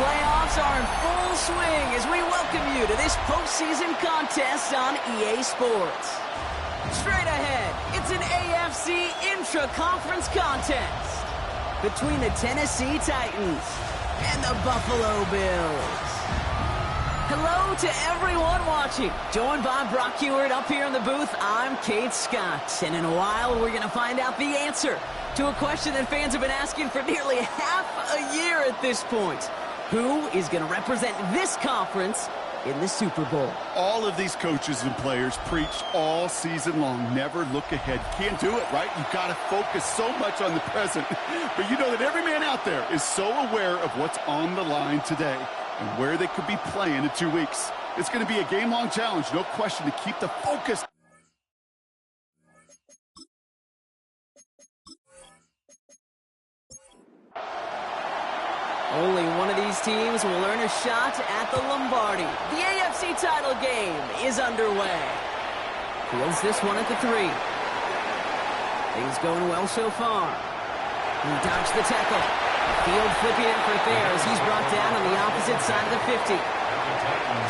playoffs are in full swing as we welcome you to this postseason contest on EA Sports. Straight ahead, it's an AFC intra-conference contest between the Tennessee Titans and the Buffalo Bills. Hello to everyone watching. Joined by Brock Huard up here in the booth, I'm Kate Scott. And in a while, we're going to find out the answer to a question that fans have been asking for nearly half a year at this point. Who is going to represent this conference in the Super Bowl? All of these coaches and players preach all season long, never look ahead. Can't do it, right? You've got to focus so much on the present. But you know that every man out there is so aware of what's on the line today and where they could be playing in 2 weeks. It's going to be a game-long challenge, no question, to keep the focus. Only one of these teams will earn a shot at the Lombardi. The AFC title game is underway. Fields this one at the 3. Things going well so far. He dodged the tackle. Field flipping it for there as he's brought down on the opposite side of the 50.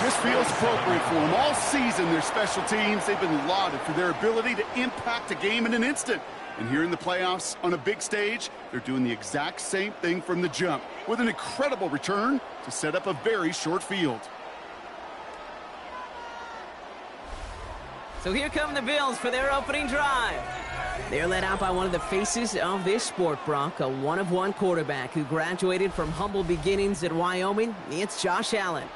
Just feels appropriate for them. All season, their special teams, they've been lauded for their ability to impact a game in an instant. And here in the playoffs, on a big stage, they're doing the exact same thing from the jump, with an incredible return to set up a very short field. So here come the Bills for their opening drive. They're led out by one of the faces of this sport, Brock, a one-of-one quarterback who graduated from humble beginnings at Wyoming. It's Josh Allen.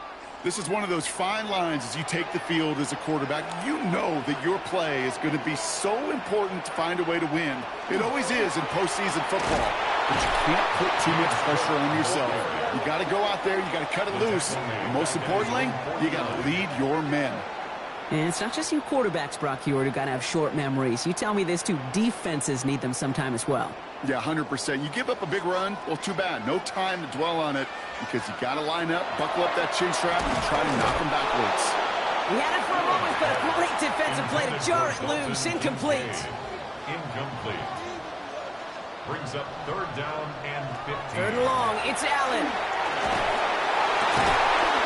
This is one of those fine lines as you take the field as a quarterback. You know that your play is going to be so important to find a way to win. It always is in postseason football. But you can't put too much pressure on yourself. You got to go out there, you got to cut it loose. And most importantly, you got to lead your men. And it's not just you quarterbacks, Brock Huard, who got to have short memories. You tell me this too, defenses need them sometime as well. Yeah, 100%. You give up a big run, well, too bad. No time to dwell on it because you got to line up, buckle up that chin strap, and try to knock them backwards. He had it for a moment, but a great defensive play to jar it loose. Incomplete. Incomplete. Brings up 3rd down and 15. 3rd and long. It's Allen.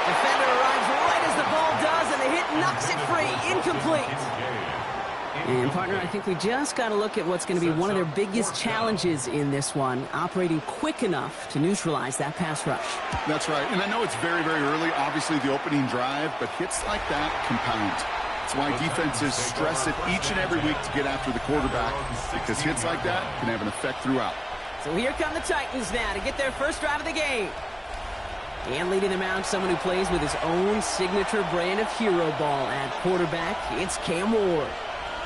Defender arrives right as the ball does, and the hit knocks it free. Incomplete. And, partner, I think we just got to look at what's going to be one of their biggest challenges in this one, operating quick enough to neutralize that pass rush. That's right. And I know it's very, very early, obviously, the opening drive, but hits like that compound. That's why defenses stress it each and every week to get after the quarterback, because hits like that can have an effect throughout. So here come the Titans now to get their first drive of the game. And leading them out, someone who plays with his own signature brand of hero ball at quarterback, it's Cam Ward.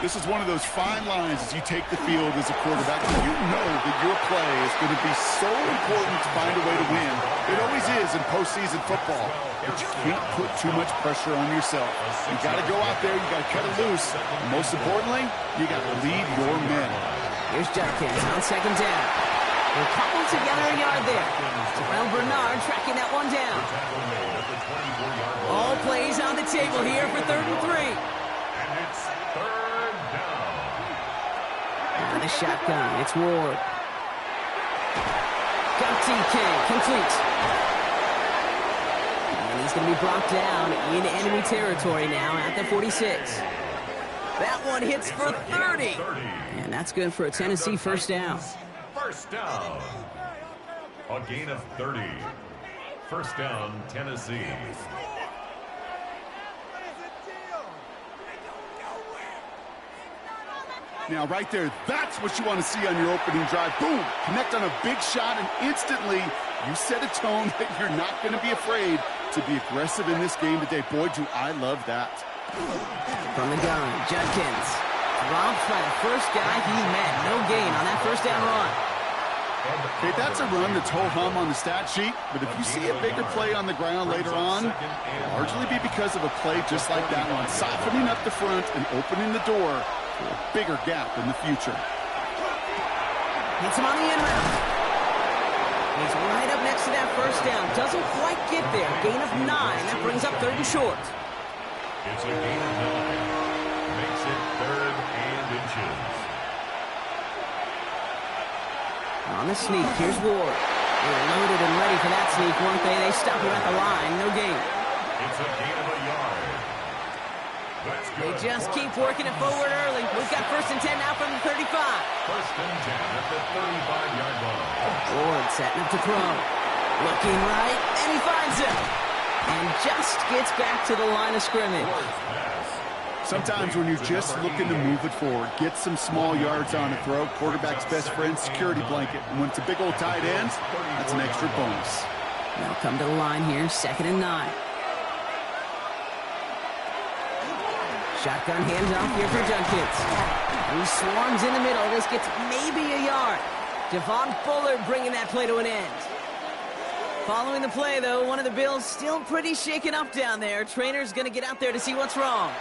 This is one of those fine lines as you take the field as a quarterback. You know that your play is going to be so important to find a way to win. It always is in postseason football. But you can't put too much pressure on yourself. You got to go out there, you got to cut it loose. And most importantly, you got to lead your men. Here's Judkins on 2nd down. They're coupled together a yard there. Terrell Bernard tracking that one down. All plays on the table here for 3rd and 3. And it's 3rd down. And the shotgun, it's Ward. Got TK, complete. And he's going to be brought down in enemy territory now at the 46. That one hits for 30. And that's good for a Tennessee first down. First down. A gain of 30. First down, Tennessee. Now, right there, that's what you want to see on your opening drive. Boom! Connect on a big shot, and instantly you set a tone that you're not going to be afraid to be aggressive in this game today. Boy, do I love that. From the gun, Judkins. Dropped by the first guy he met. No gain on that first down run. Okay, that's a run that's ho-hum on the stat sheet, but if you see a bigger play on the ground later on, it'll largely be because of a play just like that one, softening up the front and opening the door for a bigger gap in the future. Hits him on the end route. He's right up next to that first down. Doesn't quite get there. Gain of 9. That brings up 3rd and short. It's a gain of 9. Makes it 3rd and inches. On the sneak, here's Ward. They were loaded and ready for that sneak, weren't they? They stop him at the line. No gain. It's a gain of a yard. That's They good. just keep working it forward early. We've got 1st and 10 now from the 35. 1st and 10 at the 35-yard line. Ward setting up to throw. Looking right, and he finds him. And just gets back to the line of scrimmage. Sometimes when you're just looking to move it forward, get some small yards on a throw, quarterback's best friend, security blanket. And when it's a big old tight end, that's an extra bonus. They'll come to the line here, 2nd and 9. Shotgun handoff here for Judkins. He swarms in the middle. This gets maybe a yard. Devon Fuller bringing that play to an end. Following the play, though, one of the Bills still pretty shaken up down there. Trainer's going to get out there to see what's wrong.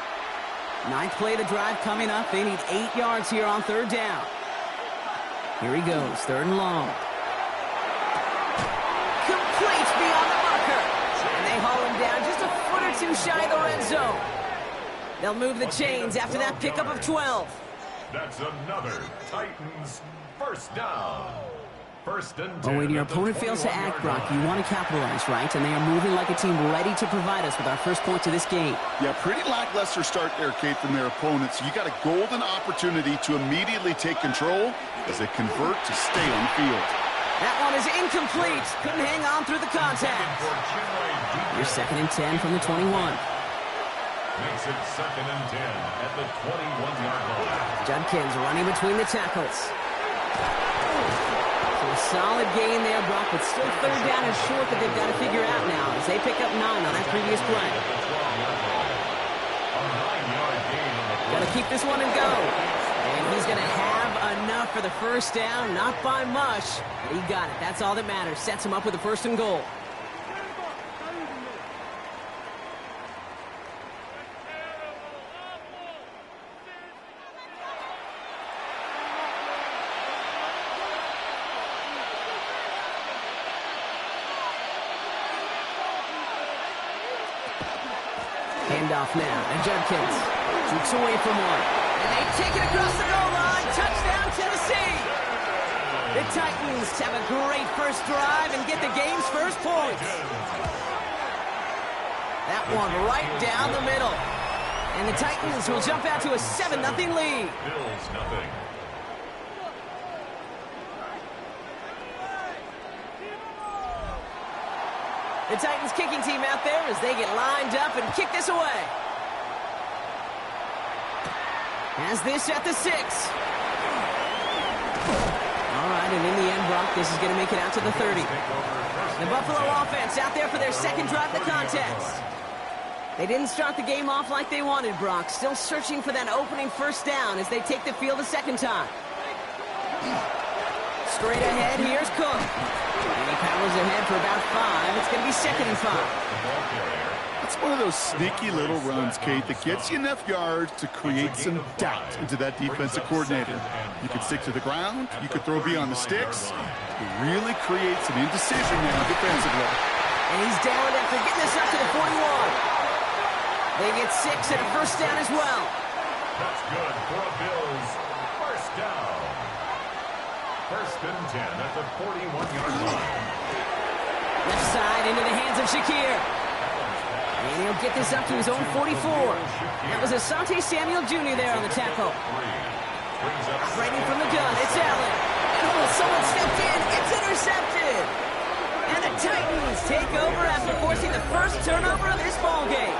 9th play of the drive coming up. They need 8 yards here on 3rd down. Here he goes, 3rd and long. Complete beyond the marker. And they haul him down just a foot or two shy of the red zone. They'll move the chains after that pickup of 12. That's another Titans 1st down. 1st and 10. Well, when your opponent fails to act, Brock, you want to capitalize, right? And they are moving like a team ready to provide us with our first points of this game. Yeah, pretty lackluster start there, Kate, from their opponents. You got a golden opportunity to immediately take control as they convert to stay on the field. That one is incomplete. Couldn't hang on through the contact. Your 2nd and 10 from the 21. Makes it 2nd and 10 at the 21-yard line. Judkins running between the tackles. So a solid gain there, Brock, but still 3rd down and short that they've got to figure out now as they pick up 9 on that previous play. Got to keep this one and go. And he's going to have enough for the 1st down, not by much. But he got it. That's all that matters. Sets him up with a 1st and goal. Handoff now, and Judkins tweaks away from one. And they take it across the goal line. Touchdown, Tennessee! The Titans have a great first drive and get the game's first points. That one right down the middle. And the Titans will jump out to a 7-0 lead. Bills nothing. The Titans kicking team out there as they get lined up and kick this away. Has this at the 6. All right, and in the end, Brock, this is going to make it out to the 30. The Buffalo offense out there for their 2nd drive of the contest. They didn't start the game off like they wanted, Brock. Still searching for that opening 1st down as they take the field a 2nd time. Straight ahead, here's Cook. And he powers ahead for about 5. It's going to be 2nd and 5. It's one of those sneaky little runs, Kate, that gets you enough yards to create some doubt into that defensive coordinator. You could stick to the ground. You could throw beyond the sticks. It really creates some indecision now defensively. And he's down after getting this up to the 41. They get 6 and a 1st down as well. That's good for a Bills 1st down. 1st and 10 at the 41-yard line. Left side into the hands of Shakir. And he'll get this up to his own 44. That was Asante Samuel Jr. there on the tackle. Operating from the gun, it's Allen. And oh, someone stepped in. It's intercepted. And the Titans take over after forcing the first turnover of this ball game.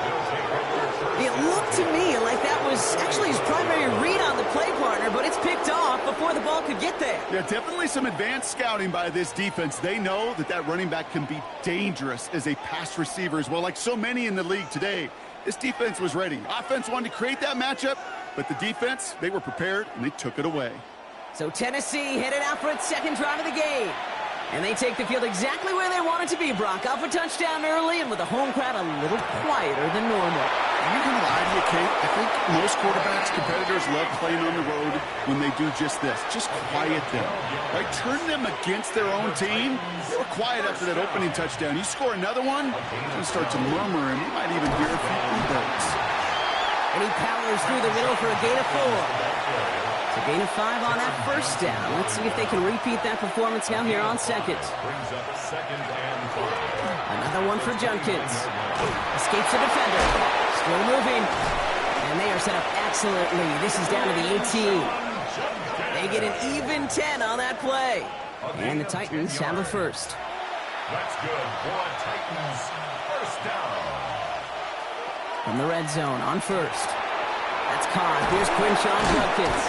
It looked to me like that was actually his primary read on the play partner, but it's picked off before the ball could get there. Yeah, definitely some advanced scouting by this defense. They know that that running back can be dangerous as a pass receiver as well, like so many in the league today. This defense was ready. Offense wanted to create that matchup, but the defense, they were prepared, and they took it away. So Tennessee headed out for its 2nd drive of the game. And they take the field exactly where they want it to be, Brock. Off a touchdown early and with the home crowd a little quieter than normal. I'm not going to lie to you, Kate. I think most quarterbacks, competitors love playing on the road when they do just this. Just quiet them. Right? Turn them against their own team. They were quiet after that opening touchdown. You score another one, you start to murmur, and you might even hear a few birds. And he powers through the middle for a gain of 4. So gain of 5 on that first down. Let's see if they can repeat that performance now here on second. Brings up second and 5. Another one for Judkins. Escapes the defender. Still moving. And they are set up excellently. This is down to the 18. They get an even 10 on that play. And the Titans have a first. That's good for a Titans first down. From the red zone on first. That's caught. Here's Quinshawn Judkins.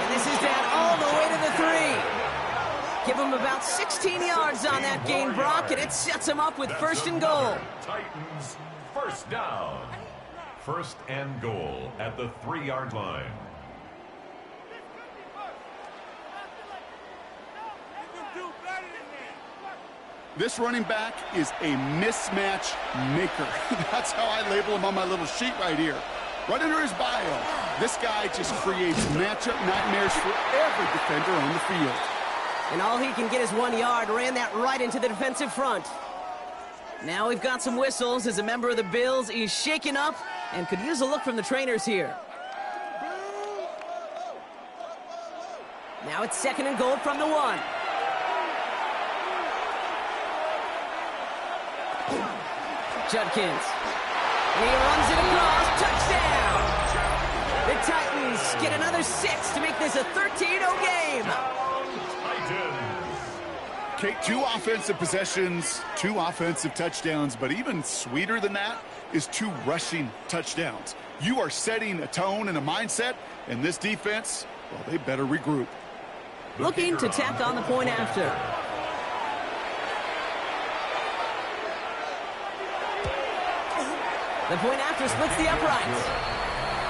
And this is down all the way to the 3. Give him about 16 yards on that gain, Brock, and it sets him up with first and goal. Titans first down. First and goal at the 3-yard line. This running back is a mismatch maker. That's how I label him on my little sheet right here. Right under his bio, this guy just creates matchup nightmares for every defender on the field. And all he can get is 1 yard. Ran that right into the defensive front. Now we've got some whistles as a member of the Bills is shaken up and could use a look from the trainers here. Now it's second and goal from the 1. Judkins. And he runs it across. Touchdown! The Titans get another 6 to make this a 13-0 game. Okay, 2 offensive possessions, 2 offensive touchdowns, but even sweeter than that is 2 rushing touchdowns. You are setting a tone and a mindset, and this defense, well, they better regroup. Looking to tack on the point after. The point after splits the uprights.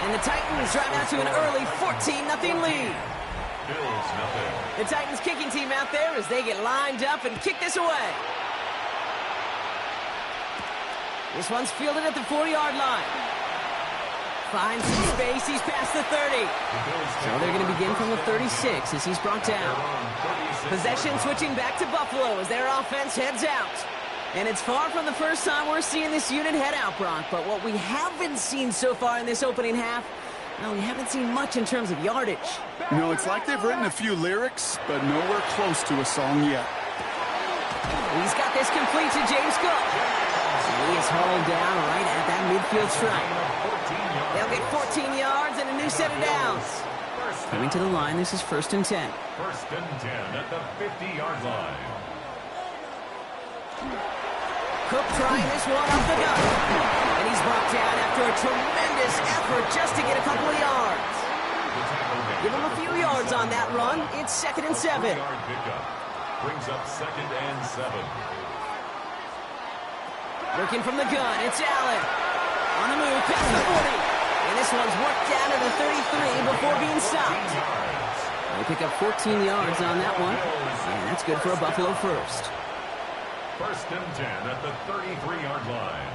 And the Titans drive out to an early 14-0 lead. Bills nothing. The Titans kicking team out there as they get lined up and kick this away. This one's fielded at the 4-yard line. Finds some space. He's past the 30. So they're going to begin from the 36 as he's brought down. Possession switching back to Buffalo as their offense heads out. And it's far from the first time we're seeing this unit head out, Brock. But what we haven't seen so far in this opening half, well, we haven't seen much in terms of yardage. You know, it's like they've written a few lyrics, but nowhere close to a song yet. He's got this complete to James Cook. He is hauled down right at that midfield stripe. They'll get 14 yards and a new set of downs. Coming to the line, this is first and 10. First and 10 at the 50-yard line. Cook trying this one off the gun. And he's brought down after a tremendous effort just to get a couple of yards. Give him a few yards on that run. It's second and 7. Brings up second and 7. Working from the gun, it's Allen. On the move, past the 40. And this one's worked down to the 33 before being stopped. They pick up 14 yards on that one. And that's good for a Buffalo first. First and 10 at the 33-yard line.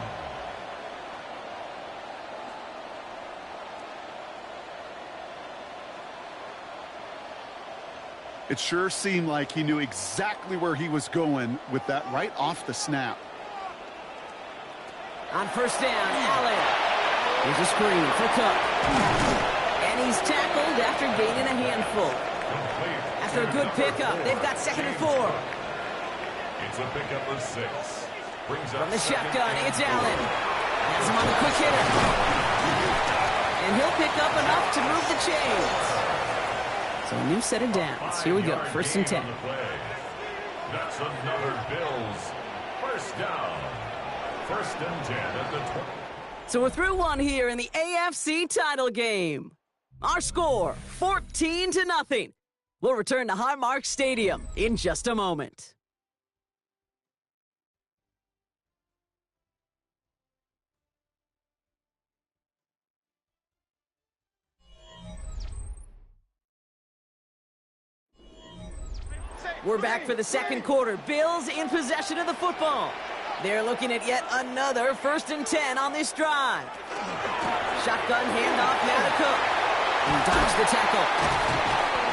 It sure seemed like he knew exactly where he was going with that right off the snap. On first down, Allen. Here's a screen for Cook. And he's tackled after gaining a handful. After a good pickup, they've got second and 4. It's a pickup of 6. Brings up from the shotgun, it's Allen. Has him on the quick hitter. And he'll pick up enough to move the chains. So a new set of downs. Here we go, first and 10. That's another Bills first down. First and 10 at the 20. So we're through one here in the AFC title game. Our score, 14-0. We'll return to Highmark Stadium in just a moment. We're back for the second quarter. Bills in possession of the football. They're looking at yet another first and 10 on this drive. Shotgun handoff now to Cook. He dodged the tackle.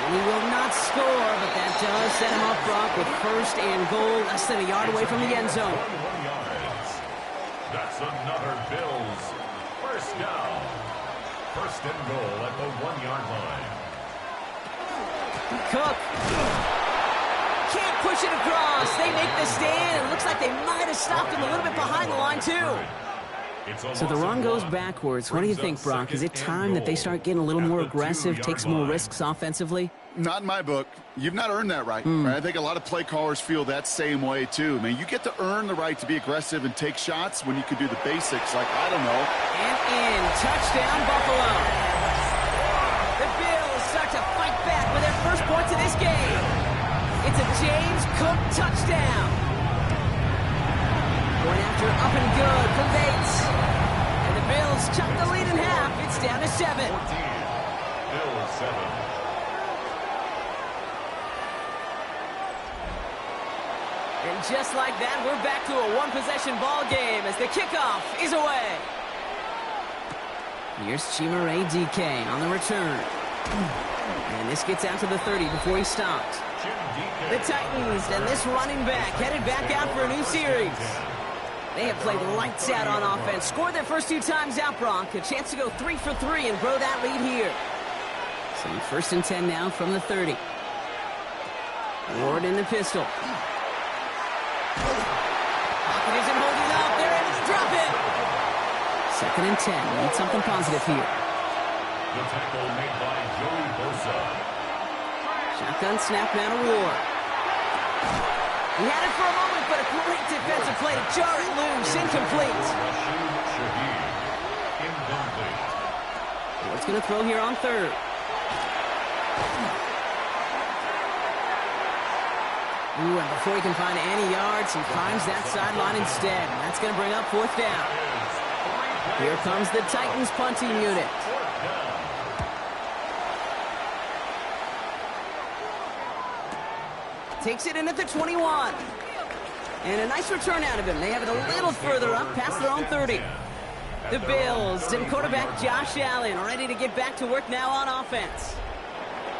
And he will not score, but that does set him up, Brock, with first and goal, less than a yard away from the end zone. 21 yards. That's another Bills first down. First and goal at the 1-yard line. Cook. Can't push it across. They make the stand. It looks like they might have stopped him a little bit behind the line, too. So the run goes backwards. What do you think, Brock? Is it time that they start getting a little more aggressive, take some more risks offensively? Not in my book. You've not earned that right. I think a lot of play callers feel that same way, too. Man, you get to earn the right to be aggressive and take shots when you can do the basics, like, I don't know. And in. Touchdown, Buffalo. The Bills start to fight back with their first points of this game. It's a James Cook touchdown. Going after up and good from Bates. And the Bills chop the lead in half. It's down to 7. 14. Bills 7. And just like that, we're back to a one-possession ball game as the kickoff is away. Here's Chimere DK on the return. And this gets out to the 30 before he stopped. The Titans and this running back headed back out for a new series. They have played lights out on offense. Scored their first 2 times out, Bronk. A chance to go 3 for 3 and grow that lead here. So 1st and 10 now from the 30. Ward in the pistol. Pocket isn't holding up. They're able to drop it. 2nd and 10. Need something positive here. The tackle made by Joey Bosa. Shotgun snap now to Ward. He had it for a moment, but a great defensive play to jar it loose. Incomplete. Rashid Shaheed. Incomplete. Ward's going to throw here on 3rd. Ooh, and before he can find any yards, he finds that sideline instead. And that's going to bring up 4th down. Here comes the Titans punting unit. Takes it in at the 21. And a nice return out of him. They have it a little further up past their own 30. The Bills and quarterback Josh Allen ready to get back to work now on offense.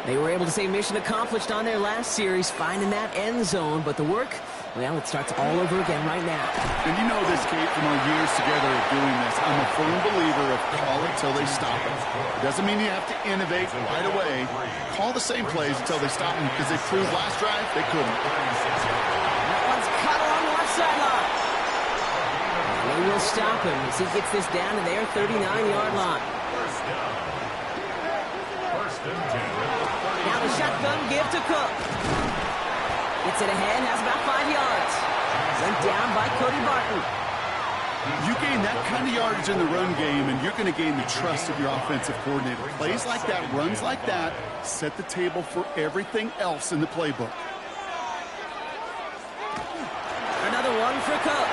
They were able to say mission accomplished on their last series, finding that end zone. But the work, well, it starts all over again right now. And you know this, Kate, from our years together of doing this. I'm a firm believer of call it till they stop it. It doesn't mean you have to innovate right away. Call the same plays until they stop them, because they proved last drive they couldn't. That one's caught along the left sideline. And they will stop him as he gets this down to their 39-yard line. First and 10. Now the shotgun give to Cook. Gets it ahead, has about 5 yards. Sent down by Cody Barton. You gain that kind of yardage in the run game, and you're going to gain the trust of your offensive coordinator. Plays like that, runs like that, set the table for everything else in the playbook. Another one for Cook.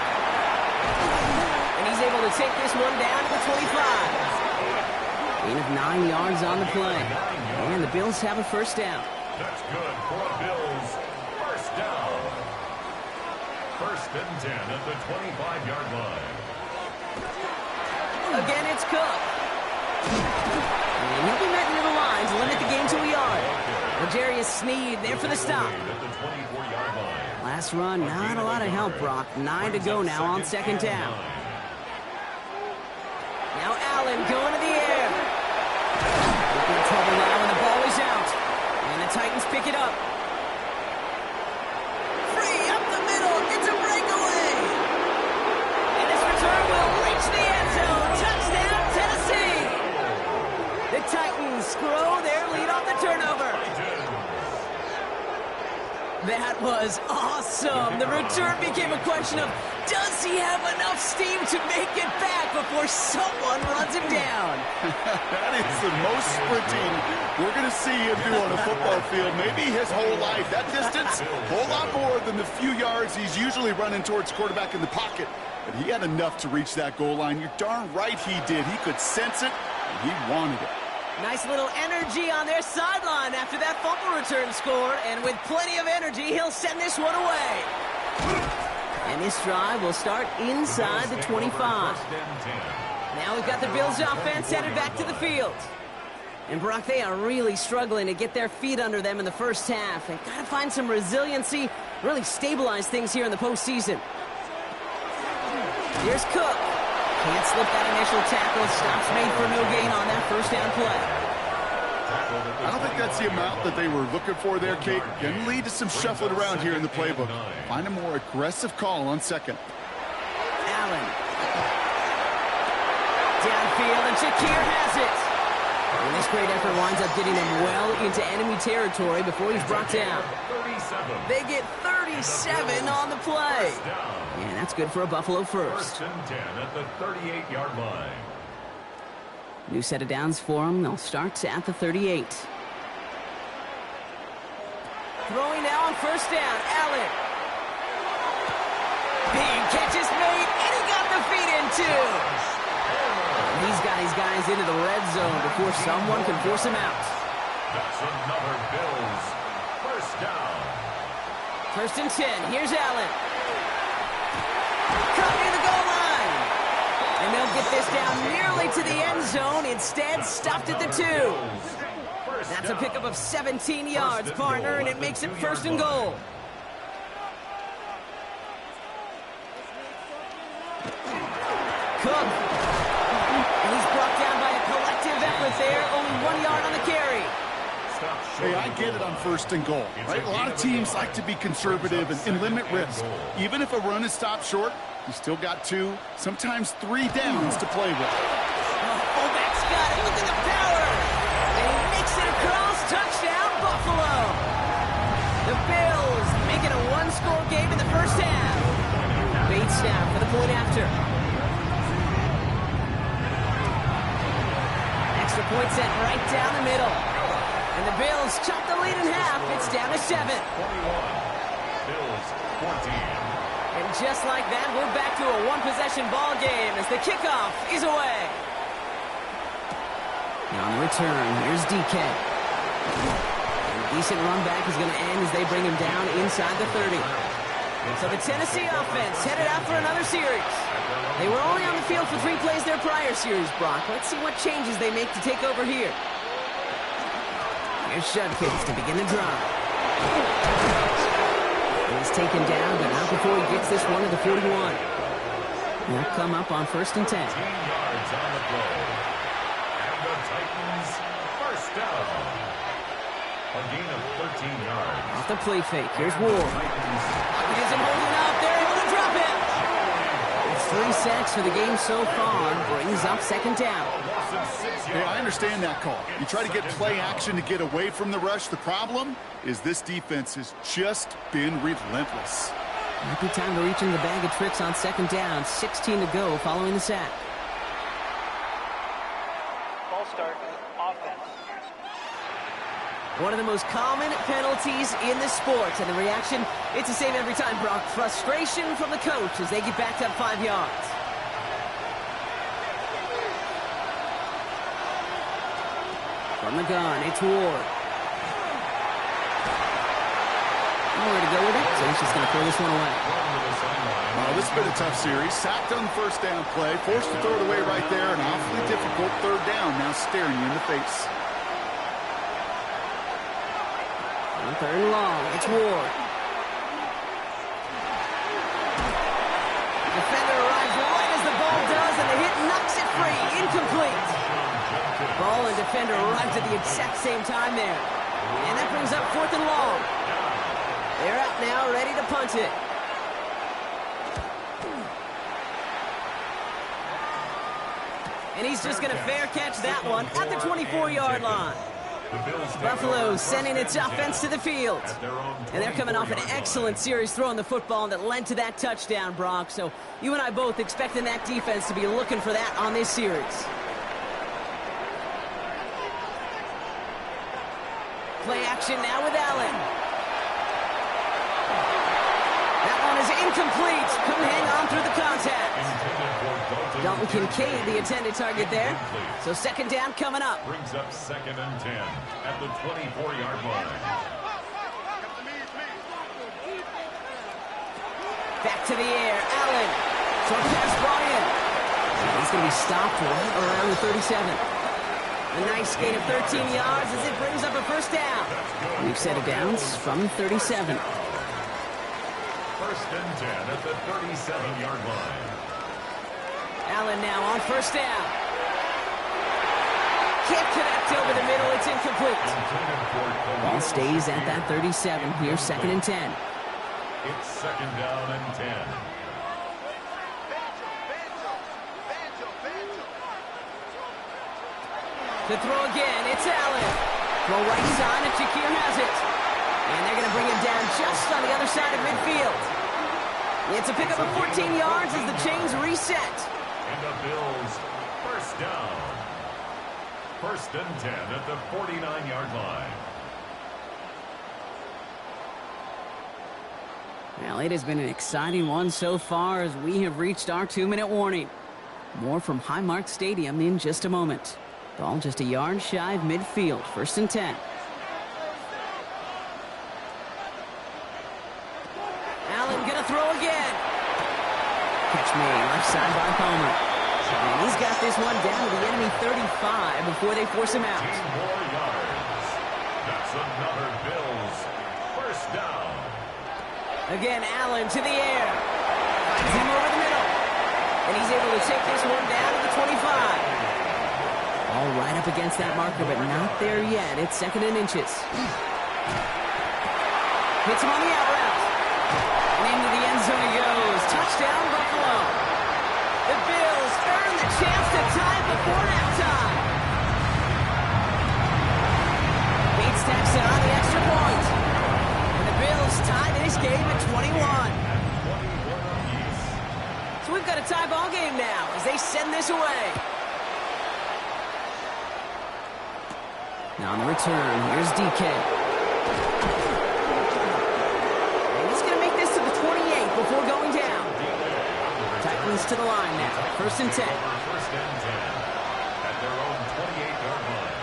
And he's able to take this one down to the 25. Gain of 9 yards on the play. And the Bills have a 1st down. That's good for a Bills first down. 1st and 10 at the 25-yard line. Again, it's Cook. And he'll be met near the line to limit the game to a yard. L'Jarius Sneed there for the stop. At the 24-yard line. Last run, not a lot of help, Brock. 9 to go now on 2nd down. Now Allen going to the air. In trouble now when the ball is out. And the Titans pick it up. Free up the middle. It's a breakaway. And this return will reach the end zone. Touchdown, Tennessee. The Titans grow their lead on the turnover. That was awesome. The return became a question of, does he have enough steam to make it back before someone runs him down? That is the most sprinting we're going to see him do on a football field. Maybe his whole life. That distance, a whole lot more than the few yards he's usually running towards quarterback in the pocket. But he had enough to reach that goal line. You're darn right he did. He could sense it, and he wanted it. Nice little energy on their sideline after that fumble return score. And with plenty of energy, he'll send this one away. And this drive will start inside the 25. Now we've got the Bills offense headed back to the field. And Brock, they are really struggling to get their feet under them in the first half. They've got to find some resiliency, really stabilize things here in the postseason. Here's Cook. Can't slip that initial tackle. Stops made for no gain on that first down play. I don't think that's the amount that they were looking for there, Kate. Can lead to some shuffling around here in the playbook. Find a more aggressive call on second. Allen. Downfield, and Shakir has it. And this great effort winds up getting them well into enemy territory before he's brought down. They get 37 on the play. And that's good for a Buffalo first. 1st and 10 at the 38-yard line. New set of downs for them. They'll start at the 38. Throwing now on 1st down. Allen. Big catch is made, and he got the feet in too. And he's got his guys into the red zone before someone can force him out. That's another Bills 1st down. 1st and 10. Here's Allen. Cut near the goal line. And they'll get this down nearly to the end zone. Instead, stopped at the 2. That's a pickup of 17 yards, partner, and it makes it 1st and goal. Cook. And he's brought down by a collective effort there. Only 1 yard on the carry. Hey, I get it on 1st and goal, right? A lot of teams like to be conservative and limit risk. Even if a run is stopped short, you still got 2, sometimes 3 downs to play with. Fullback's got it. Look at the power. And he makes it across. Touchdown, Buffalo. The Bills make it a 1-score game in the 1st half. Bates down for the point after. Extra point sent right down the middle. And the Bills chop the lead in half. It's down to 7. 21. Bills 14. And just like that, we're back to a one-possession ball game as the kickoff is away. Now on the return, here's DK. And a decent run back is going to end as they bring him down inside the 30. So the Tennessee offense headed out for another series. They were only on the field for 3 plays their prior series, Brock. Let's see what changes they make to take over here. Here's Judkins to begin the drive. He's taken down, but not before he gets this one to the 41. They'll come up on 1st and 10. 10 yards on the play. And the Titans 1st down. A gain of 13 yards. Off the play fake. Here's Ward. He isn't holding up. They're able to drop it. It's 3 sacks for the game so far. Brings up 2nd down. Yeah, I understand that call. You try to get play action to get away from the rush. The problem is this defense has just been relentless. Might be time to reach in the bag of tricks on 2nd down. 16 to go following the sack. Ball start, offense. One of the most common penalties in the sport. And the reaction, it's the same every time, Brock. Frustration from the coach as they get backed up 5 yards. From the gun, it's Ward. Nowhere to go with it, so he's just going to throw this one away. This has been a tough series. Sacked on the 1st down play, forced to throw it away right there. An awfully difficult 3rd down now staring you in the face. On 3rd and long, it's Ward. Defender arrives right as the ball does, and the hit knocks it free. Incomplete. Ball and defender arrived at the exact same time there. And that brings up 4th and long. They're out now, ready to punt it. And he's just going to fair catch that one at the 24-yard line. Buffalo sending its offense to the field. And they're coming off an excellent series throwing the football that led to that touchdown, Brock. So you and I both expecting that defense to be looking for that on this series. Play action now with Allen. That one is incomplete. Couldn't hang on through the contact. Dalton Kincaid, the intended target there. So 2nd down coming up. Brings up 2nd and 10 at the 24-yard line. Back to the air. Allen. Short pass Bryan. He's going to be stopped right around the 37. A nice gain of 13 yards as it brings up a 1st down. We've set of downs from 37. 1st and 10 at the 37-yard line. Allen now on 1st down. Can't connect over the middle. It's incomplete. Ball stays at that 37. Here's 2nd and 10. It's 2nd down and 10. To throw again, it's Allen. Throw right side, and Shakir has it. And they're going to bring him down just on the other side of midfield. It's a pickup of 14 yards as the chains reset. And the Bills, 1st down. 1st and 10 at the 49-yard line. Well, it has been an exciting one so far as we have reached our 2-minute warning. More from Highmark Stadium in just a moment. Ball just a yard shy of midfield. 1st and 10. Allen gonna throw again. Catch made left side by Palmer. And he's got this one down to the enemy 35 before they force him out. 15 more yards. That's another Bills 1st down. Again, Allen to the air. Finds him over the middle. And he's able to take this one down to the 25. All right up against that marker, but not there yet. It's 2nd and inches. Hits him on the out route. And into the end zone he goes. Touchdown, Buffalo. The Bills earn the chance to tie it before halftime. Bates tacks on the extra point. And the Bills tie this game at 21. So we've got a tie ball game now as they send this away. Now on the return, here's DK. And he's going to make this to the 28 before going down. Titans to the line now. 1st and 10. 1st and 10 at their own 28-yard line.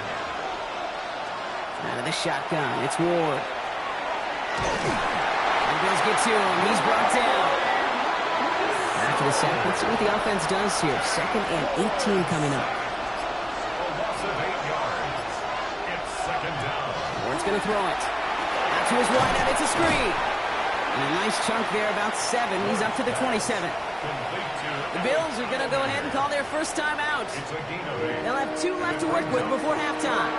Out of the shotgun, it's Ward. And Bills get to him. He's brought down. After the sack, let's see what the offense does here. 2nd and 18 coming up. Going to throw it. Out to his wideout. It's a screen. And a nice chunk there, about 7. He's up to the 27. The Bills are going to go ahead and call their first timeout. They'll have 2 left to work with before halftime.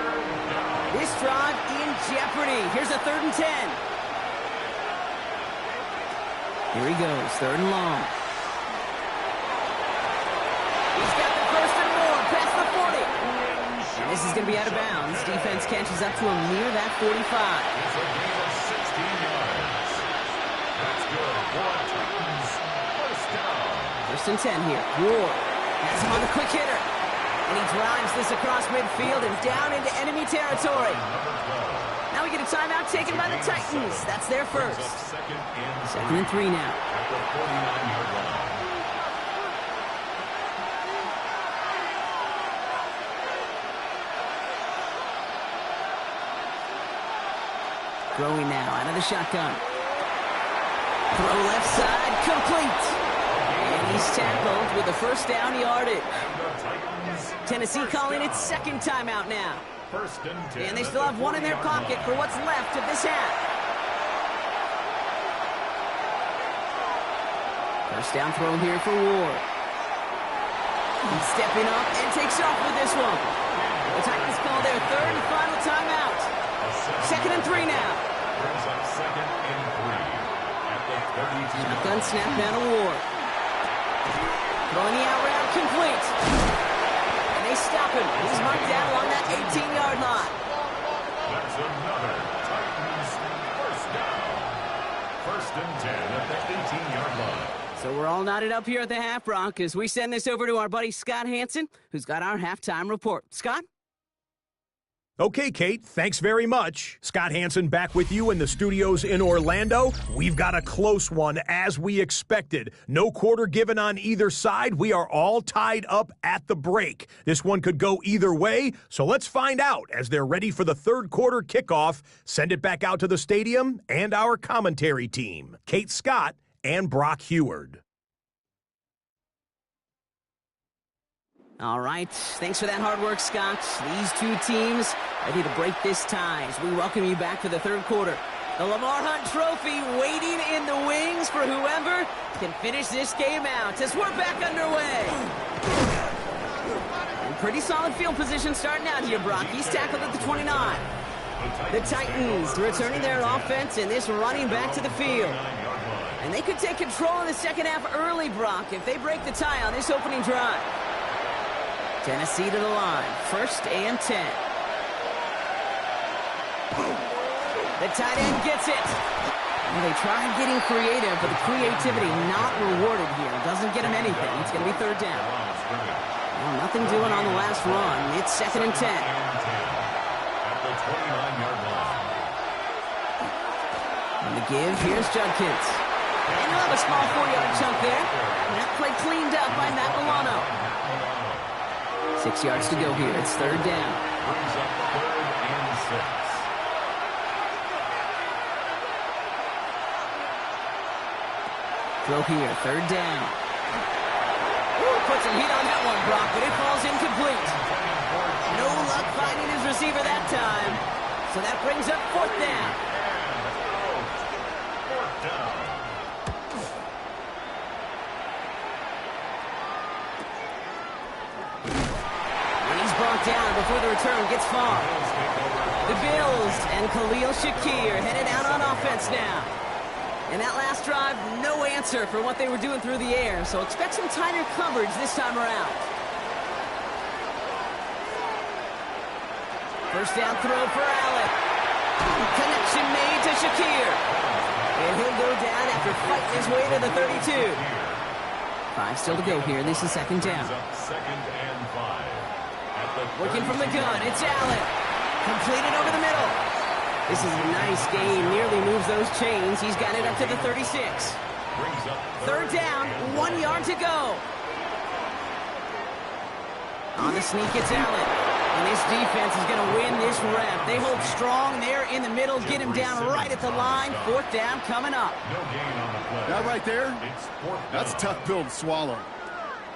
This drive in jeopardy. Here's a 3rd and 10. Here he goes. 3rd and long. He's got the 1st and more. Past the 40. This is going to be out of bounds. Defense catches up to him near that 45. It's a gain of 16 yards. That's good. Titans, 1st down. 1st and 10 here. Ward has him on the quick hitter. And he drives this across midfield and down into enemy territory. Now we get a timeout taken by the Titans. That's their first. 2nd and 3 now. At the 49-yard line. Throwing now out of the shotgun. Throw left side, complete. And he's tackled with a 1st down yardage. Tennessee calling its 2nd timeout now. 1st and 10. And they still have 1 in their pocket for what's left of this half. 1st down throw here for Ward. He's stepping up and takes off with this one. The Titans call their 3rd and final timeout. 2nd and 3 now. Brings up 2nd and 3 at the 32. Shotgun snap down to Ward. Throwing the out route complete. And they stop him. He's marked down along that 18-yard line. That's another Titans 1st down. 1st and 10 at the 18-yard line. So we're all knotted up here at the half, Brock, as we send this over to our buddy Scott Hanson, who's got our halftime report. Scott? Okay, Kate, thanks very much. Scott Hanson back with you in the studios in Orlando. We've got a close one, as we expected. No quarter given on either side. We are all tied up at the break. This one could go either way, so let's find out as they're ready for the 3rd quarter kickoff. Send it back out to the stadium and our commentary team, Kate Scott and Brock Heward. All right, thanks for that hard work, Scott. These 2 teams ready to break this tie as we welcome you back for the 3rd quarter. The Lamar Hunt Trophy waiting in the wings for whoever can finish this game out as we're back underway. And pretty solid field position starting out here, Brock. He's tackled at the 29. The Titans returning their offense and this running back to the field. And they could take control in the second half early, Brock, if they break the tie on this opening drive. Tennessee to the line, 1st and 10. The tight end gets it. Well, they tried getting creative, but the creativity not rewarded here. Doesn't get them anything. It's going to be 3rd down. Well, nothing doing on the last run. It's 2nd and 10. At the 29-yard line. On the give, here's Judkins. And he'll have a small 4-yard chunk there. And that play cleaned up by Matt Milano. 6 yards to go here. It's 3rd down. Brings up 3rd and 6. Throw here, 3rd down. Ooh, put some heat on that one, Brock, but it falls incomplete. No luck finding his receiver that time. So that brings up 4th down. 4th down. And he's brought down before the return gets far. The Bills and Khalil Shakir headed out on offense now. And that last drive, no answer for what they were doing through the air, so expect some tighter coverage this time around. 1st down throw for Allen. Connection made to Shakir. And he'll go down after fighting his way to the 32. 5 still to go here. This is 2nd down. 2nd and 5. Working from the gun, it's Allen. Completed over the middle. This is a nice game. Nearly moves those chains. He's got it up to the 36. 3rd down, 1 yard to go. On the sneak, it's Allen. And this defense is going to win this rep. They hold strong there in the middle. Get him down right at the line. 4th down coming up. No gain on the play. That right there, It's 4th down. that's a tough pill to swallow.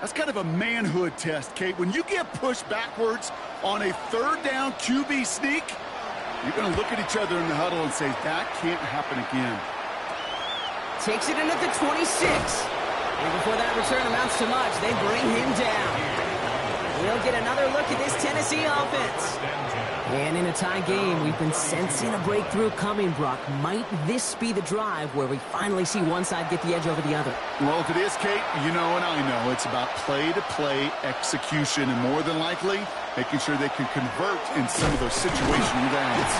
That's kind of a manhood test, Kate. When you get pushed backwards on a 3rd down QB sneak, you're going to look at each other in the huddle and say, that can't happen again. Takes it in at the 26. And before that return amounts to much, they bring him down. We'll get another look at this Tennessee offense. And in a tie game, we've been sensing a breakthrough coming, Brock. Might this be the drive where we finally see one side get the edge over the other? Well, if it is, Kate, you know and I know it's about play-to-play execution and more than likely making sure they can convert in some of those situational downs.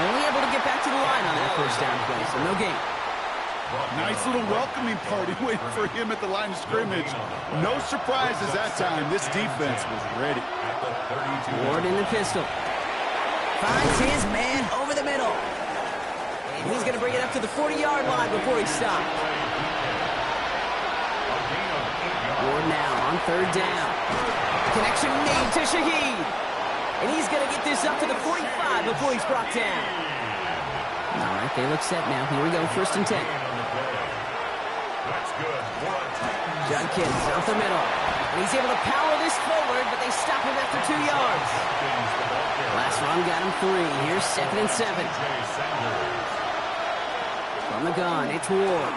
Only able to get back to the line on that 1st down play, so no gain. Nice little welcoming party waiting for him at the line of scrimmage. No surprises that time. This defense was ready. Ward in the pistol. Finds his man over the middle. And he's going to bring it up to the 40-yard line before he stopped. Ward now on 3rd down. Connection made to Shaheed. And he's going to get this up to the 45 before he's brought down. All right, they look set now. Here we go, 1st and 10. That's good. Judkins out the middle. And he's able to power this forward, but they stop him after 2 yards. Last run got him 3. Here's 2nd and 7. From the gun, it's Ward.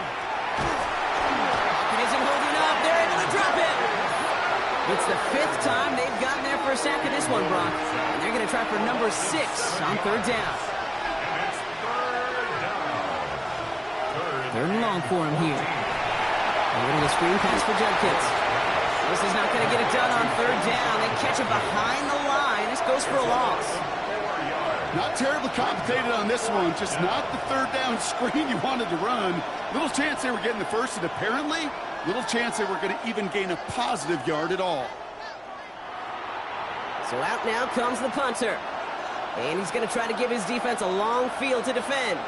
It isn't holding up. They're able to drop it. It's the 5th time they've gotten there for a sack in this one, Brock. And they're going to try for number 6 on 3rd down. 3rd and long for him here. A little screen pass for Judkins. This is not going to get it done on 3rd down. They catch it behind the line. This goes for a loss. Not terribly complicated on this one. Just not the 3rd down screen you wanted to run. Little chance they were getting the 1st, and apparently little chance they were going to even gain a positive yard at all. So out now comes the punter. And he's going to try to give his defense a long field to defend.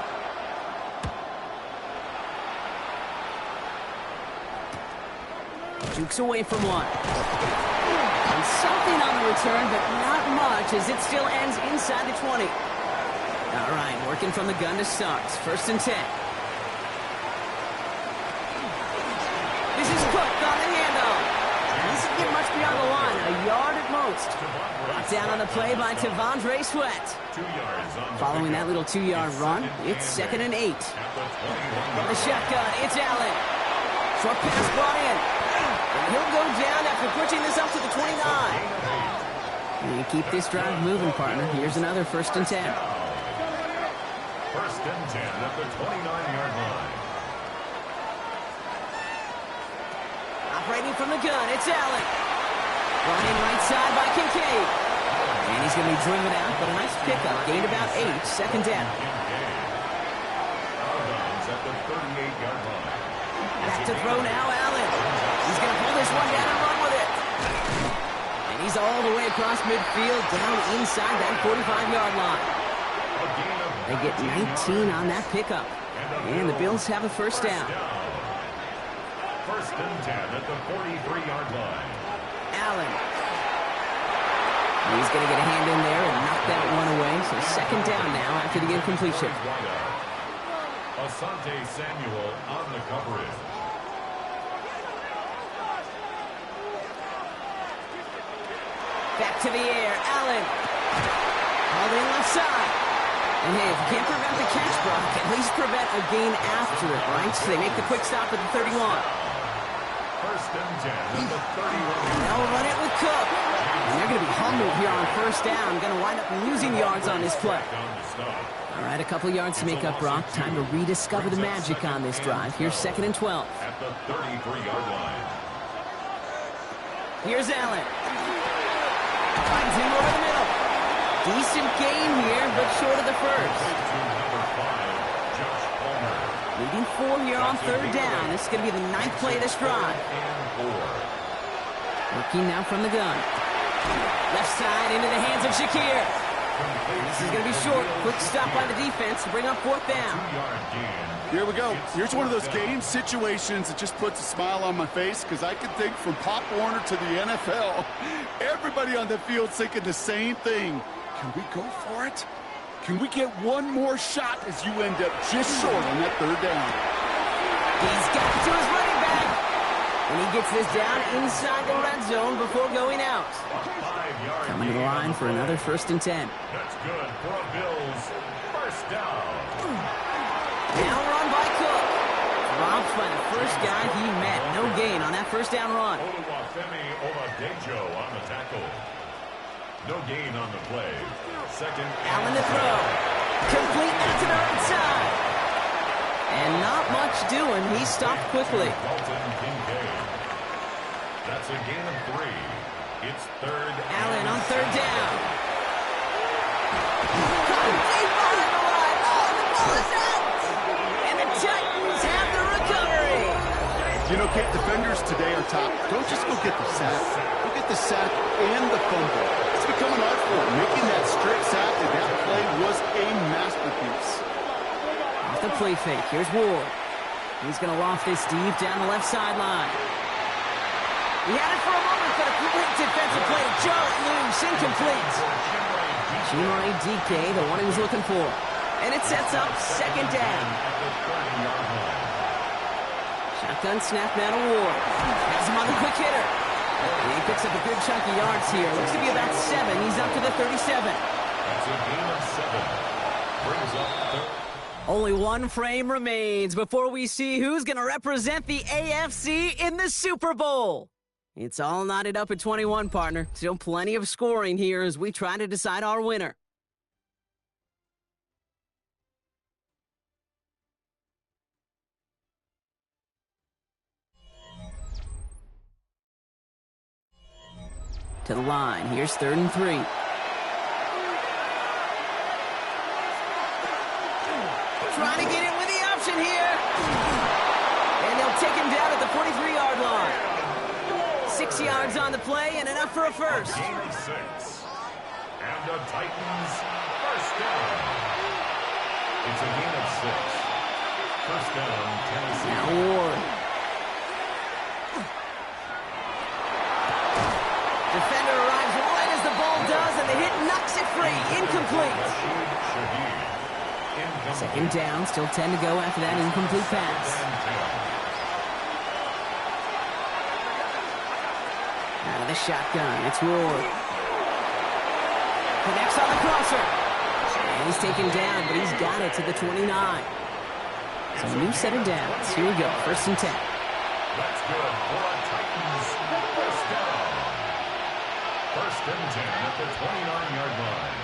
Jukes away from one. And something on the return, but not much as it still ends inside the 20. All right, working from the gun to start. 1st and 10. This is Cook on the handoff. And this doesn't get much beyond the line, a yard at most. Brought down on the play by Tavondre Sweat. 2 yards on Following that little 2-yard run, it's 2nd and 8. From the shotgun, it's Allen. Short pass brought in. And he'll go down after pushing this up to the 29. You keep this drive moving, partner. Here's another 1st and 10. 1st and 10 at the 29-yard line. Operating from the gun, it's Allen. Running right side by Kincaid. And he's going to be driven out, but a nice pickup. Gained about 8, 2nd down. At the 38-yard line. Back to throw now, Allen. He's going to pull this one down and run with it. And he's all the way across midfield, down inside that 45-yard line. They get 19 on that pickup. And the Bills have a 1st down. 1st and 10 at the 43-yard line. Allen. He's going to get a hand in there and knock that one away. So 2nd down now after the incompletion. Asante Samuel on the coverage. Back to the air, Allen. All in left side. And hey, if you can't prevent the catch, Brock, at least prevent a gain after it, right? So they make the quick stop at the 31. 1st and 10 at the 31. Now we'll run it with Cook. And they're going to be humbled here on 1st down. Going to wind up losing yards on this play. All right, a couple yards to make up, Brock. Time to rediscover the magic on this drive. Here's 2nd and 12. At the 33-yard line. Here's Allen. Finds him over the middle. Decent gain here, but short of the 1st. Leading 4 here on 3rd down. This is going to be the 9th play of this drive. Working now from the gun. Left side into the hands of Shakir. This is going to be short. Quick stop by the defense to bring up 4th down. Here we go. Here's one of those game situations that just puts a smile on my face because I can think from Pop Warner to the NFL. Everybody on the field thinking the same thing. Can we go for it? Can we get one more shot as you end up just short on that 3rd down? He's got it to his running back. And he gets this down inside the red zone before going out. Coming to the line for another 1st and 10. That's good for a Bills 1st down. Now run by Cook. Dropped by the first guy he met. No gain on that 1st down run. Oluwafemi Oladejo on the tackle. No gain on the play. 2nd. Allen to throw. Complete out to the right side. And not much doing. He stopped quickly. Dalton Kincaid. That's a gain of 3. It's 3rd. Allen on 3rd down. Caught deep behind the line. Oh, the ball is out. And the Titans have the recovery. You know, Kate, defenders today are top. Don't just go get the sack. Go get the sack and the fumble. It's become an art form. Making that straight sack, and that play was a masterpiece. Off the play fake. Here's Ward. He's going to loft this deep down the left sideline. He had it for a moment, but a quick defensive play. Jarrett loose, incomplete. Chimere Dike, the one he was looking for. And it sets up 2nd down. Shotgun snap now to Ward. Has him on the quick hitter. And he picks up a good chunk of yards here. Looks to be about 7. He's up to the 37. That's a gain of 7. Brings up Only one frame remains before we see who's going to represent the AFC in the Super Bowl. It's all knotted up at 21, partner. Still plenty of scoring here as we try to decide our winner. To the line. Here's 3rd and 3. Trying to get in with the option here. And they'll take him down at the 43-yard line. 6 yards on the play and enough for a 1st. gain of 6. And the Titans 1st down. It's a gain of 6. 1st down, Tennessee. Now Ward. Defender arrives right as the ball does, and the hit knocks it free. Incomplete. Shaheed. 2nd down, still 10 to go after that incomplete pass. Out of the shotgun, it's Ward. Connects on the crosser. And he's taken down, but he's got it to the 29. So a new set of downs. Here we go, 1st and 10. That's good for a Titans 1st down. First and 10 at the 29-yard line.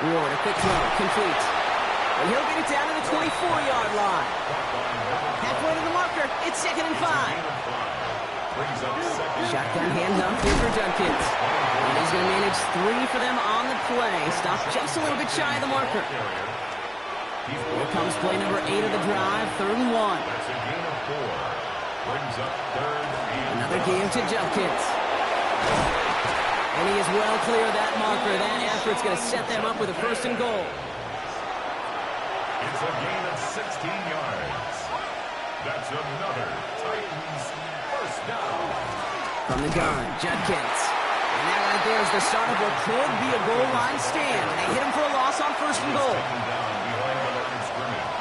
Ward, a quick throw, complete. And he'll get it down to the 24-yard line. Halfway to the marker, it's 2nd and 5. Brings up second. Shotgun handoff here for Judkins. And he's going to manage 3 for them on the play. Stop just a little bit shy of the marker. Here comes play number 8 of the drive, 3rd and 1. That's a gain of 4. Brings up 3rd and Another game to Judkins. And he is well clear of that marker. That effort's going to set them up with a 1st and goal. It's a gain of 16 yards. That's another Titans first down. From the gun, Judkins. And that right there is the start of what could be a goal line stand. They hit him for a loss on 1st and goal. Taken down behind the line of scrimmage.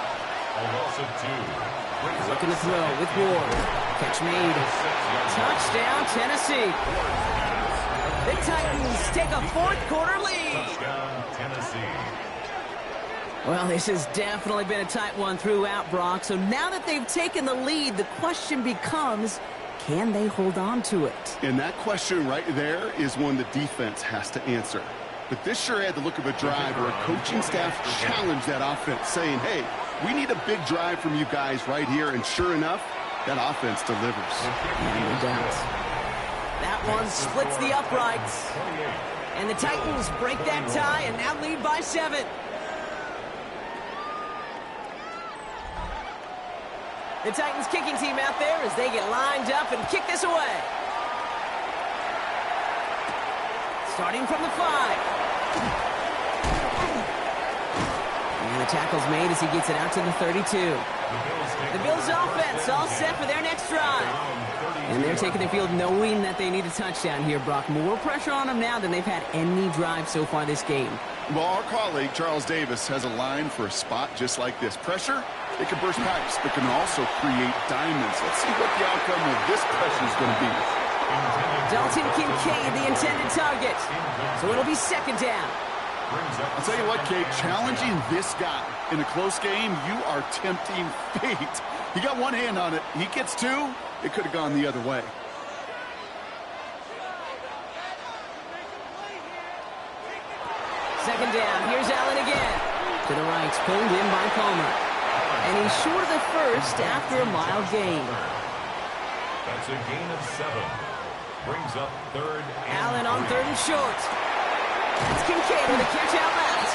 A loss of 2. Looking to throw with Ward. Catch made. Touchdown, Tennessee. The Titans take a 4th quarter lead. Touchdown, Tennessee. Well, this has definitely been a tight one throughout, Brock. So now that they've taken the lead, the question becomes, can they hold on to it? And that question right there is one the defense has to answer. But this sure had the look of a drive where a coaching staff challenged that offense, saying, hey, we need a big drive from you guys right here. And sure enough, that offense delivers. No doubt. That one splits the uprights. And the Titans break that tie and now lead by 7. The Titans kicking team out there as they get lined up and kick this away. Starting from the 5. And the tackle's made as he gets it out to the 32. The Bills offense all set for their next drive. And they're taking the field knowing that they need a touchdown here, Brock. More pressure on them now than they've had any drive so far this game. Well, our colleague, Charles Davis, has a line for a spot just like this. Pressure, it can burst pipes, but can also create diamonds. Let's see what the outcome of this pressure is going to be. Dalton Kincaid, the intended target. So it'll be 2nd down. I'll tell you what, Kate, challenging this guy in a close game, you are tempting fate. He got one hand on it. He gets 2. It could have gone the other way. Second down. Here's Allen again. To the right, pulled in by Palmer. And he's short of the first after a mile gain. That's a gain of 7. Brings up 3rd and Allen on 3rd and short. That's Kincaid with a catch out left.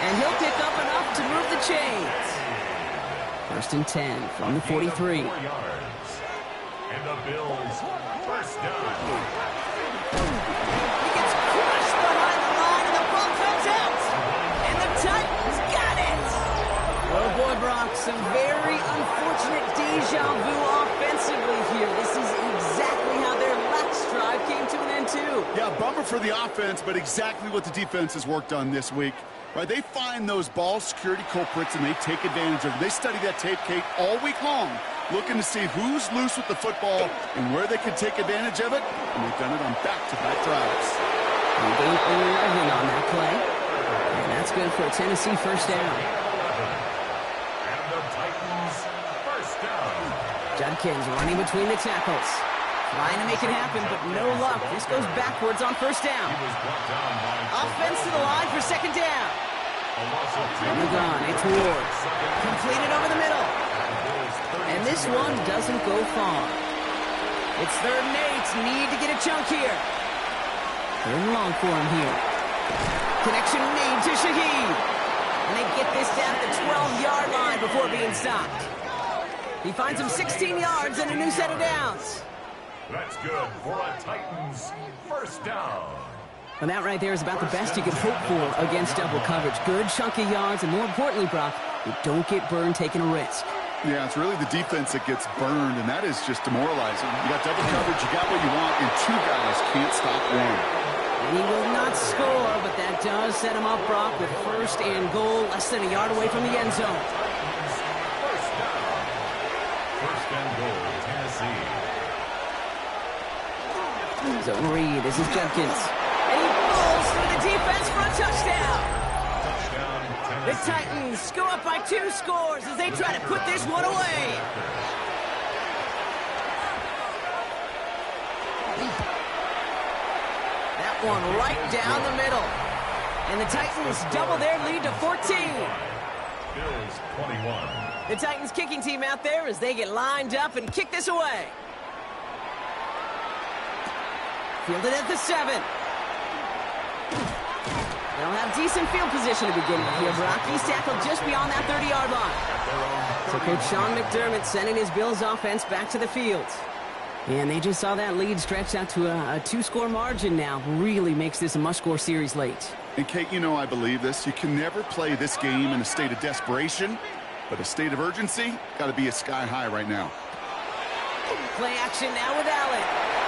And he'll pick up enough to move the chains. 1st and 10 from the 43. 4 yards. And the Bills first down. He gets crushed behind the line and the ball comes out. And the Titans got it. Oh boy, Brock, some very unfortunate deja vu offensively here. This is exactly how their last drive came to an end too. Yeah, bummer for the offense, but exactly what the defense has worked on this week. Right, they find those ball security culprits and they take advantage of them. They study that tape, Kate, all week long, looking to see who's loose with the football and where they can take advantage of it, and they've done it on back-to-back drives. And gain 11 on that play, and that's good for a Tennessee first down. And the Titans first down. Judkins running between the tackles, trying to make it happen, but no luck. This goes backwards on first down. He was brought down by Offense to the line for 2nd down. a loss of 2. On the gun, it's Ward. Completed over the middle. And this one doesn't go far. It's 3rd and 8. Need to get a chunk here. 3rd and long for him here. Connection made to Shaheed. And they get this down at the 12-yard line before being stopped. He finds him 16 yards and a new set of downs. That's good for a Titans first down. And that right there is about the best you can hope for against double coverage. Good chunk of yards, and more importantly, Brock, you don't get burned taking a risk. Yeah, it's really the defense that gets burned, and that is just demoralizing. You got double coverage, you got what you want, and 2 guys can't stop one. And he will not score, but that does set him up, Brock, with 1st and goal, less than a yard away from the end zone. First down. 1st and goal, Tennessee. Zone read. This is Judkins. And he pulls through the defense for a touchdown. Touchdown, The Tennessee. Titans go up by 2 scores as they try to put this one away. one right down the middle. And the Titans double their lead to 14. Bills 21. The Titans kicking team out there as they get lined up and kick this away. Fielded at the 7. They'll have decent field position to begin with here, Brock. He's tackled just beyond that 30-yard line. So Coach Sean McDermott sending his Bills offense back to the field. And they just saw that lead stretched out to a 2-score margin now. Really makes this a must-score series late. And Kate, you know I believe this. You can never play this game in a state of desperation, but a state of urgency got to be a sky high right now. Play action now with Allen.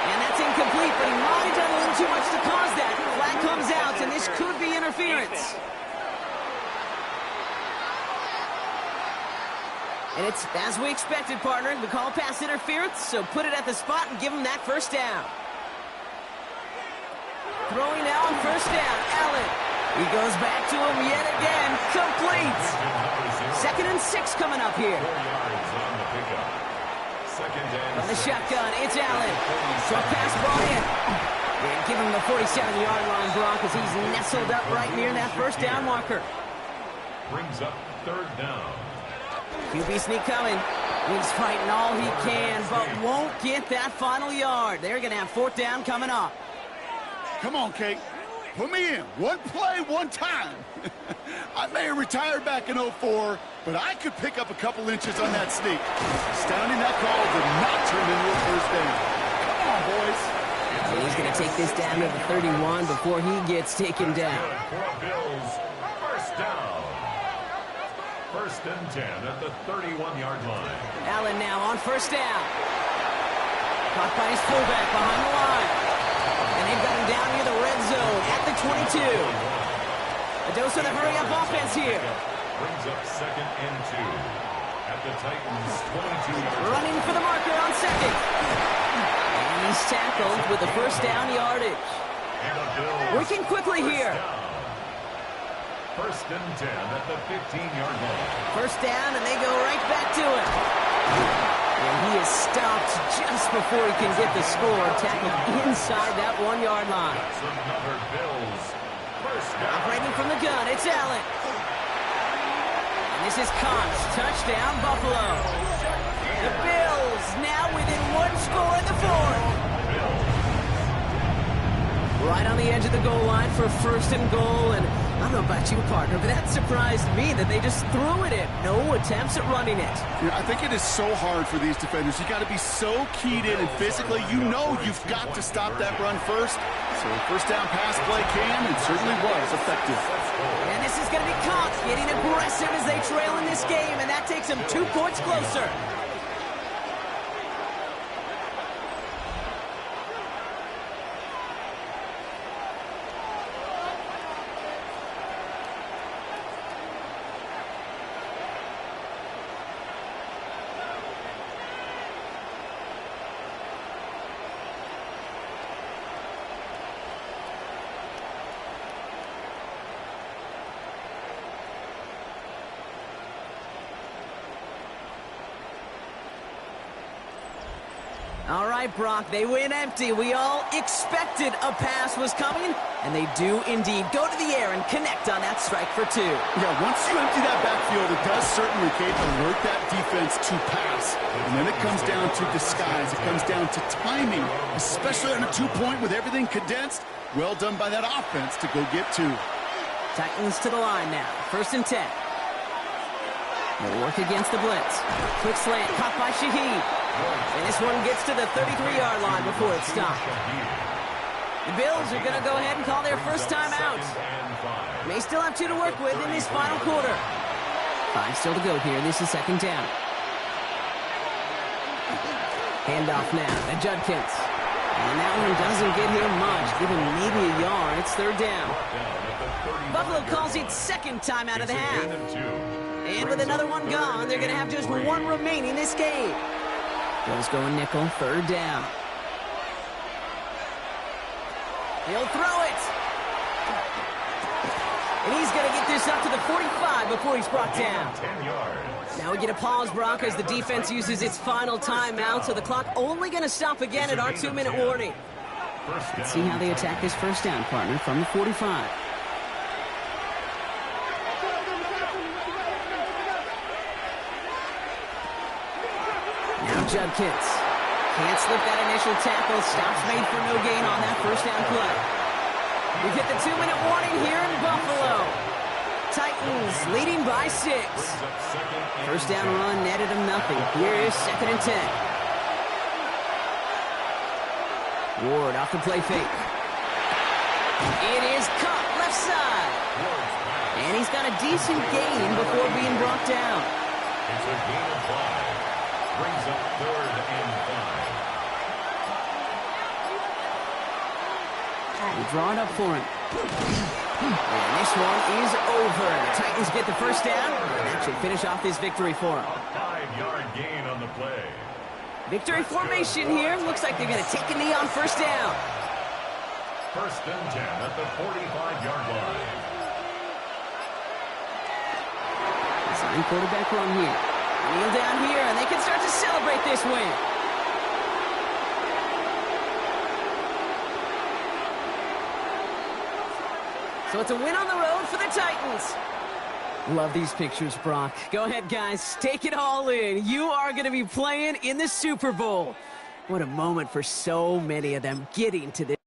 And that's incomplete, but he might have done a little too much to cause that. Flag comes out, and this could be interference. And it's as we expected, partner. The call pass interference, so put it at the spot and give him that first down. Throwing now on first down, Allen. He goes back to him yet again. Complete. 2nd and 6 coming up here. 4 yards on the pickup. Second and On the 6. shotgun, it's Allen. Short pass brought in. And give him the 47-yard line, Brock, as he's nestled up right near that first down marker. Brings up 3rd down. QB sneak coming. He's fighting all he can, but won't get that final yard. They're going to have 4th down coming up. Come on, Kate. Put me in. One play, one time. I may have retired back in 04, but I could pick up a couple inches on that sneak. Astounding that call did not turn into a first down. Come on, boys. And he's going to take this down to the 31 before he gets taken down. For Bills, first down. 1st and 10 at the 31-yard line. Allen now on first down. Caught by his fullback behind the line. And they've got him down near the red zone at the 22. A dose of the hurry-up offense here. Brings up 2nd and 2 at the Titans' 22-yard line. Running for the marker on 2nd. And he's tackled with the first down yardage. And the Bills Working quickly here. 1st and 10 at the 15-yard line. First down, and they go right back to it. And he is stopped just before he can get the score. Tackled inside that 1-yard line. That's another Bills first down. Operating from the gun, it's Allen. And this is Koch. Touchdown, Buffalo. The Bills now within 1 score in the 4th. Right on the edge of the goal line for 1st and goal. And I don't know about you, partner, but that surprised me that they just threw it in. No attempts at running it. Yeah, I think it is so hard for these defenders. You got to be so keyed in and physically. You know you've got to stop that run first. So a first down pass play can and certainly was effective. And this is going to be Koch getting aggressive as they trail in this game, and that takes them 2 points closer. All right, Brock, they win empty. We all expected a pass was coming, and they do indeed go to the air and connect on that strike for 2. Yeah, once you empty that backfield, it does certainly, Kate, alert that defense to pass. And then it comes down to disguise. It comes down to timing, especially on a 2-point with everything condensed. Well done by that offense to go get 2. Titans to the line now. 1st and 10. They'll work against the blitz. Quick slant, caught by Shaheed. And this one gets to the 33-yard line before it's stopped. The Bills are going to go ahead and call their first timeout. May still have 2 to work with in this final quarter. 5 still to go here. This is 2nd down. Handoff now to Judkins. And that one doesn't get him much. Give him maybe a yard. It's 3rd down. Buffalo calls it 2nd timeout of the half. And with another one gone, they're going to have just 1 remaining this game. Bills going nickel, 3rd down. He'll throw it. And he's going to get this up to the 45 before he's brought down. 10 yards. Now we get a pause, Brock, as the defense uses its final timeout, so the clock only going to stop again at our 2-minute warning. Let's see how they attack this first down, partner, from the 45. Now Judkins. Can't slip that initial tackle. Stops made for no gain on that first down play. We've hit the 2-minute warning here in Buffalo. Titans leading by 6. First down run netted them nothing. Here is 2nd and 10. Ward off the play fake. It is caught left side. And he's got a decent gain before being brought down. It's a gain of 5. Brings up 3rd and 5. We draw it up for him. And this one is over. The Titans get the first down, and that should finish off this victory for them. A 5-yard gain on the play. Victory formation here. Looks like they're going to take a knee on first down. 1st and 10 at the 45-yard line. Design quarterback run here. Kneel down here, and they can start to celebrate this win. So it's a win on the road for the Titans. Love these pictures, Brock. Go ahead, guys. Take it all in. You are going to be playing in the Super Bowl. What a moment for so many of them getting to this.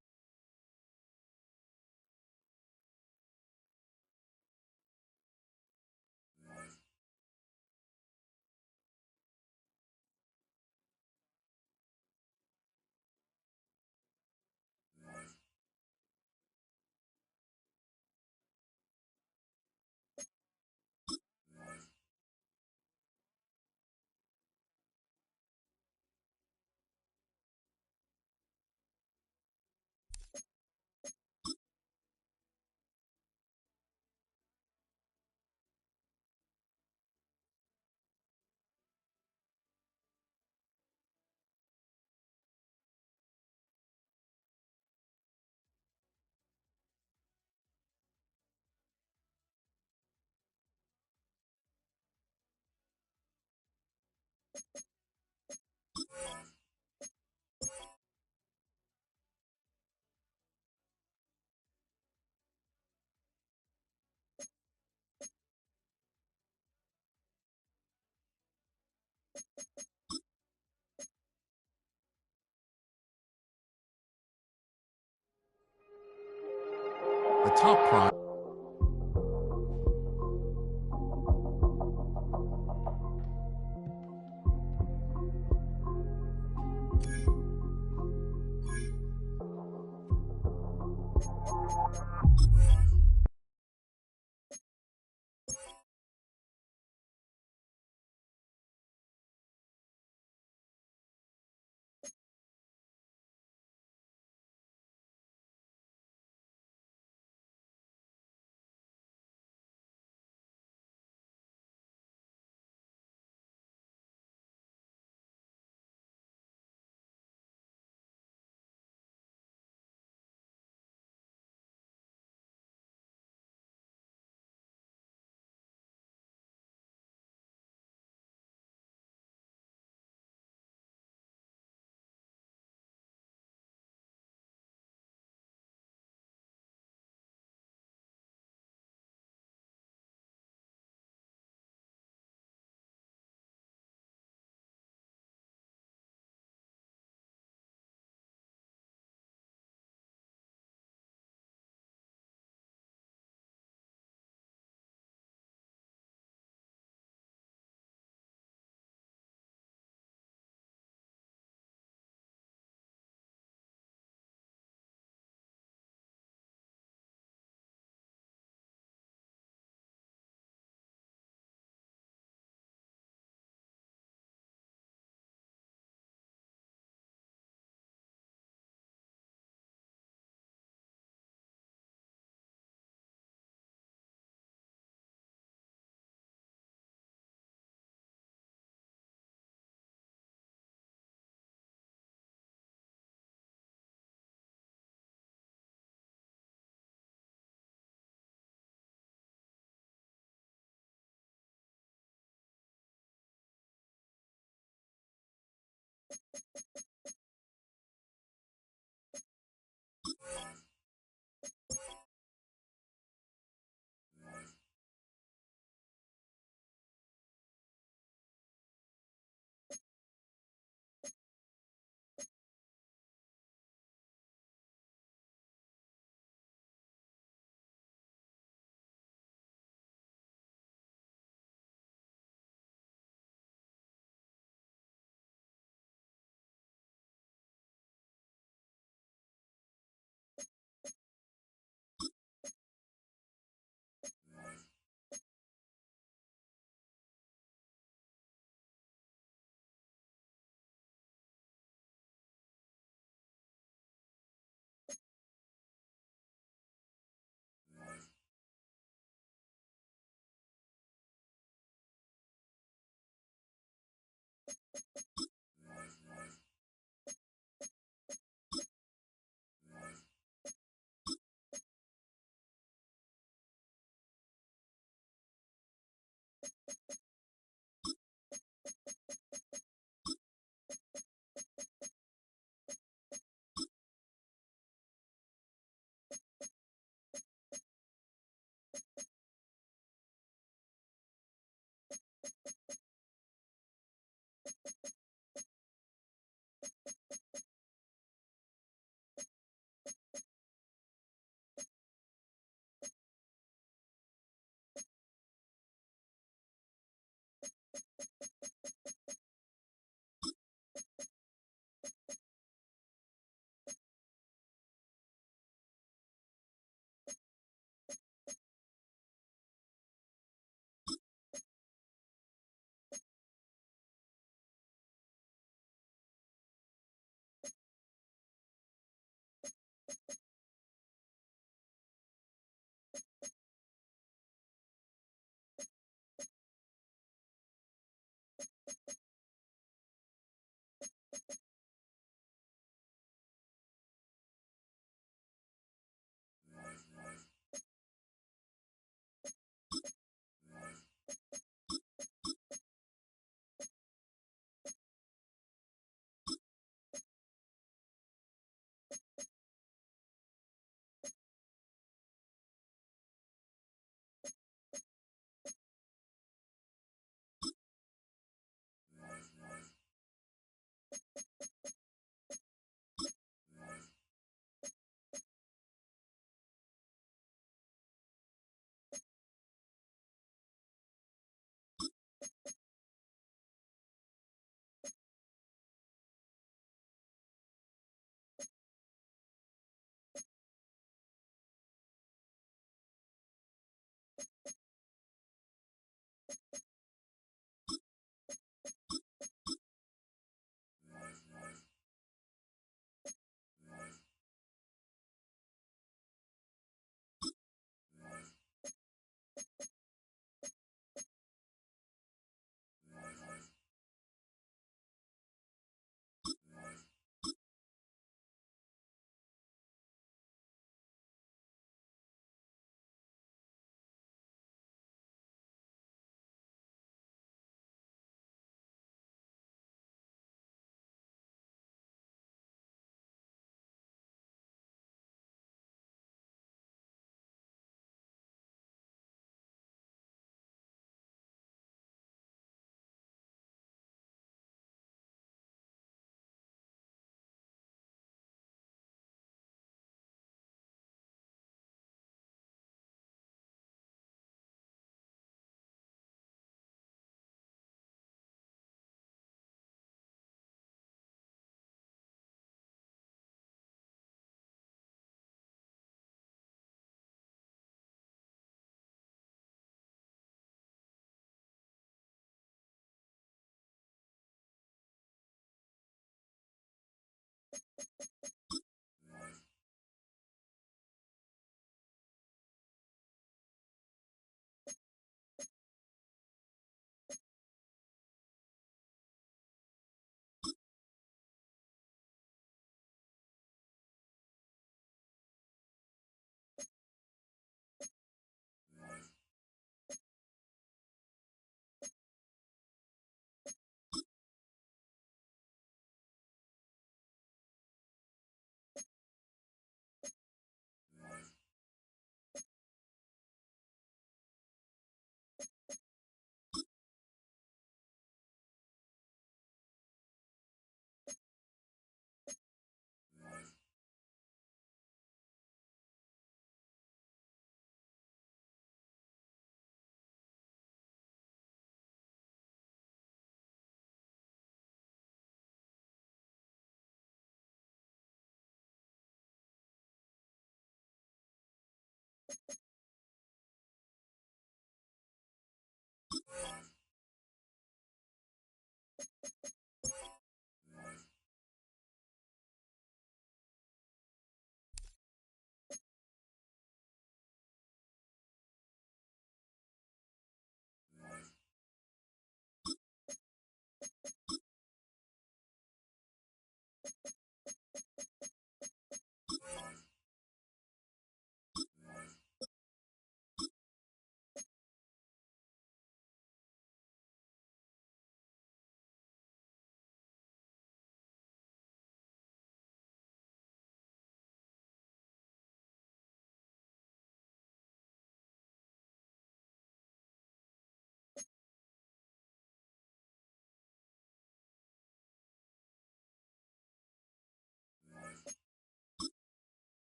The top prize.